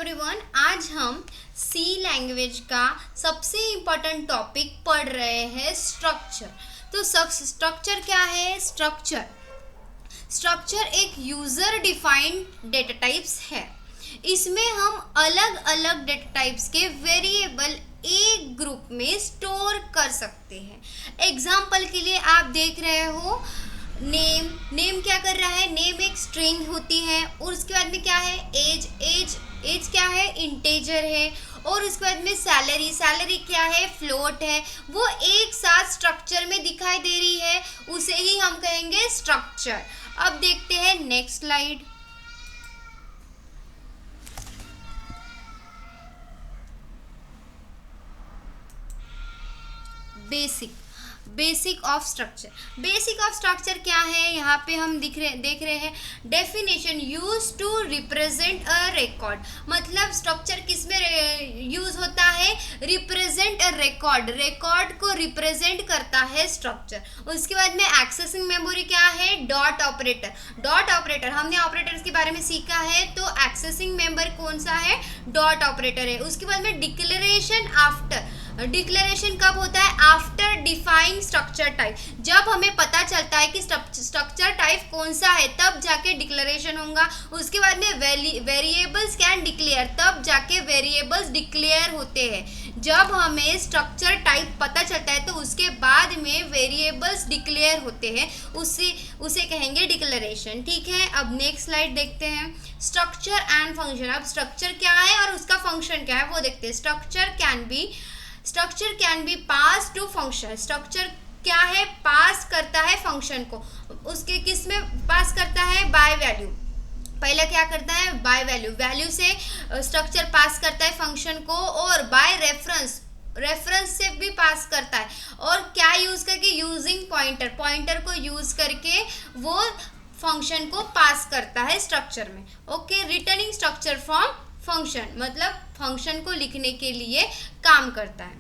Everyone, आज हम सी language का सबसे इम्पोर्टेंट टॉपिक पढ़ रहे हैं स्ट्रक्चर। तो स्ट्रक्चर क्या है? स्ट्रक्चर एक यूजर डिफाइंड डेटा टाइप्स है। इसमें हम अलग अलग डेटा टाइप्स के वेरिएबल एक ग्रुप में स्टोर कर सकते हैं। एग्जाम्पल के लिए आप देख रहे हो नेम क्या कर रहा है? नेम एक स्ट्रिंग होती है और उसके बाद में क्या है? एज क्या है? इंटेजर है। और उसके बाद में सैलरी क्या है? फ्लोट है। वो एक साथ स्ट्रक्चर में दिखाई दे रही है, उसे ही हम कहेंगे स्ट्रक्चर। अब देखते हैं next slide. Basic of structure क्या है? यहाँ पे हम देख रहे हैं definition use to represent a record. मतलब स्ट्रक्चर किस में यूज होता है? रिप्रेजेंट अ रिकॉर्ड को रिप्रेजेंट करता है स्ट्रक्चर। उसके बाद में एक्सेसिंग मेमोरी क्या है? डॉट ऑपरेटर हमने ऑपरेटर्स के बारे में सीखा है, तो एक्सेसिंग मेंबर कौन सा है? डॉट ऑपरेटर है। उसके बाद में डिक्लेरेशन कब होता है? After define structure type. जब हमें पता चलता है कि स्ट्रक्चर टाइप कौन सा है, तब जाके डिक्लेरेशन होगा। उसके बाद में वेरिएबल्स कैन डिक्लेयर, तब जाके वेरिएबल्स डिक्लेयर होते हैं। जब हमें स्ट्रक्चर टाइप पता चलता है तो उसके बाद में वेरिएबल्स डिक्लेयर होते हैं, उसे कहेंगे डिक्लेरेशन। ठीक है, अब नेक्स्ट स्लाइड देखते हैं। Structure and function. अब स्ट्रक्चर क्या है और उसका फंक्शन क्या है वो देखते हैं। Structure can be pass to function. Structure क्या है? पास करता है फंक्शन को। उसके किस में पास करता है? By value. पहला क्या करता है? बाय वैल्यू से स्ट्रक्चर पास करता है फंक्शन को, और बाय रेफरेंस से भी पास करता है। और क्या यूज करके? यूजिंग पॉइंटर को यूज करके वो फंक्शन को पास करता है स्ट्रक्चर में। Okay, returning structure from function, मतलब फंक्शन को लिखने के लिए काम करता है।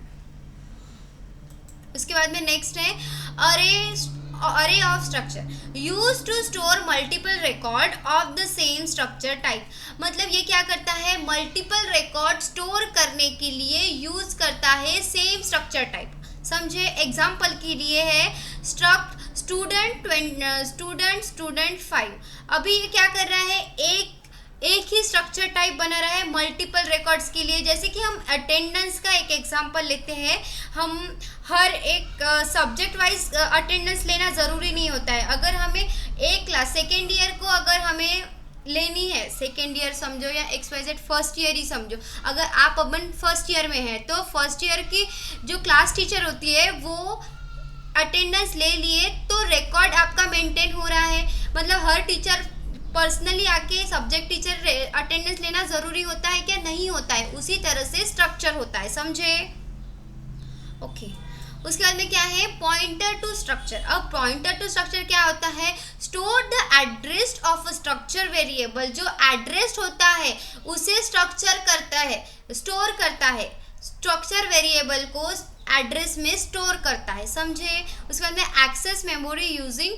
उसके बाद में नेक्स्ट है array of structure use to store multiple record of the same structure type. मतलब ये क्या करता है? मल्टीपल रिकॉर्ड स्टोर करने के लिए यूज करता है सेम स्ट्रक्चर टाइप। समझे? एग्जाम्पल के लिए है स्टूडेंट 5। अभी ये क्या कर रहा है? एक ही स्ट्रक्चर टाइप बना रहा है मल्टीपल रिकॉर्ड्स के लिए। जैसे कि हम अटेंडेंस का एक एग्जांपल लेते हैं, हम हर एक सब्जेक्ट वाइज अटेंडेंस लेना ज़रूरी नहीं होता है। अगर हमें एक क्लास सेकेंड ईयर को अगर हमें लेनी है, सेकेंड ईयर समझो या XYZ फर्स्ट ईयर ही समझो, अगर आप अपन फर्स्ट ईयर में हैं तो फर्स्ट ईयर की जो क्लास टीचर होती है वो अटेंडेंस ले लिए तो रिकॉर्ड आपका मेंटेन हो रहा है। मतलब हर टीचर पर्सनली आके सब्जेक्ट टीचर अटेंडेंस लेना ज़रूरी होता है क्या? नहीं होता है। उसी तरह से स्ट्रक्चर होता है। समझे? ओके। उसके बाद में क्या है? Pointer to structure. अब पॉइंटर टू स्ट्रक्चर क्या होता है? Store the address of a structure variable. जो एड्रेस होता है उसे स्ट्रक्चर स्टोर करता है। स्ट्रक्चर वेरिएबल को एड्रेस में स्टोर करता है। समझे? उसके बाद में access memory using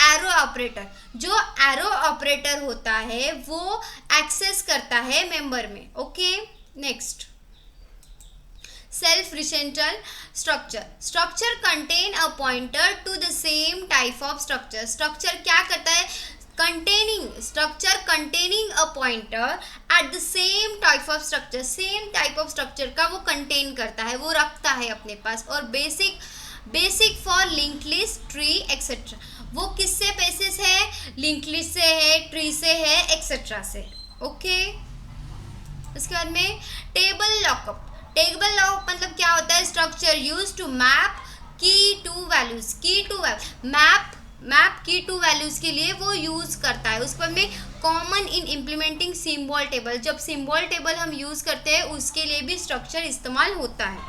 arrow operator. जो एरो ऑपरेटर होता है वो एक्सेस करता है मेंबर में। Okay, next self referential structure contain a pointer to the same type of structure. Structure क्या करता है? Containing a pointer at the same type of structure. Same type of structure का वो कंटेन करता है, वो रखता है अपने पास। और basic for linked list, tree etcetera. वो किससे बेसिस है? लिंक्ड लिस्ट से है, ट्री से है, एक्सेट्रा से। ओके। उसके बाद में टेबल लॉकअप मतलब क्या होता है? स्ट्रक्चर यूज टू मैप की टू वैल्यूज। मैप की टू वैल्यूज के लिए वो यूज करता है। उसके बाद में common in implementing symbol table. जब सिंबल टेबल हम यूज करते हैं उसके लिए भी स्ट्रक्चर इस्तेमाल होता है।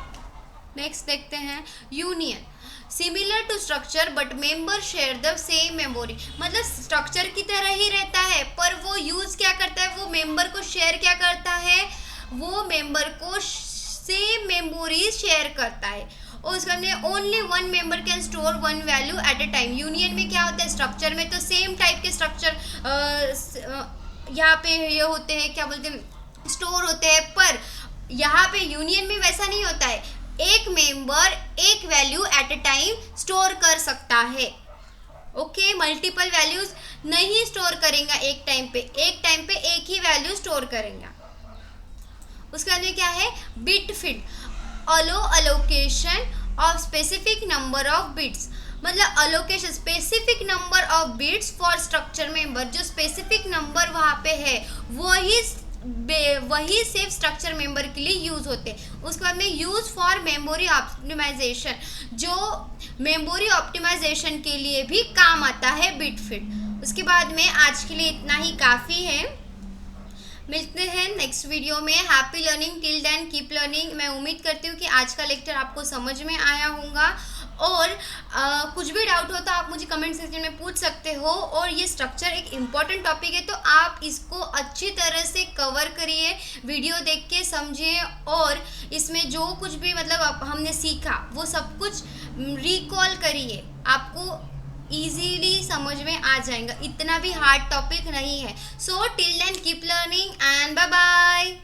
नेक्स्ट देखते हैं union. Similar to structure but member share the same memory. मतलब स्ट्रक्चर की तरह ही रहता है पर वो यूज क्या करता है? वो मेंबर को शेयर क्या करता है? वो मेंबर को सेम मेमोरी शेयर करता है। और उसके बाद only one member can store one value at a time. Union में क्या होता है? स्ट्रक्चर में तो सेम टाइप के स्ट्रक्चर यहाँ पे ये होते हैं, क्या बोलते हैं, स्टोर होते हैं, पर यहाँ पे यूनियन में वैसा नहीं होता है। एक मेंबर एक value at a time store कर सकता है। ओके, मल्टीपल वैल्यूज नहीं स्टोर करेगा एक टाइम पे एक ही वैल्यू स्टोर करेगा। उसके बाद में क्या है, bit field, allocation of specific number of bits, मतलब allocation specific number of bits for structure member, जो स्पेसिफिक नंबर वहाँ पे है वही सिर्फ स्ट्रक्चर मेंबर के लिए यूज होते हैं। उसके बाद में यूज फॉर मेमोरी ऑप्टिमाइजेशन, जो मेमोरी ऑप्टिमाइजेशन के लिए भी काम आता है बिट फीड। उसके बाद में आज के लिए इतना ही काफ़ी है, मिलते हैं नेक्स्ट वीडियो में। Happy learning, till then keep learning. मैं उम्मीद करती हूँ कि आज का लेक्चर आपको समझ में आया होगा, और कुछ भी डाउट हो तो आप मुझे कमेंट सेक्शन में पूछ सकते हो। और ये स्ट्रक्चर एक इम्पॉर्टेंट टॉपिक है, तो आप इसको अच्छी तरह से कवर करिए, वीडियो देख के समझिए, और इसमें जो कुछ भी मतलब हमने सीखा वो सब कुछ रिकॉल करिए, आपको इजीली समझ में आ जाएगा। इतना भी हार्ड टॉपिक नहीं है। So till then keep learning and bye bye.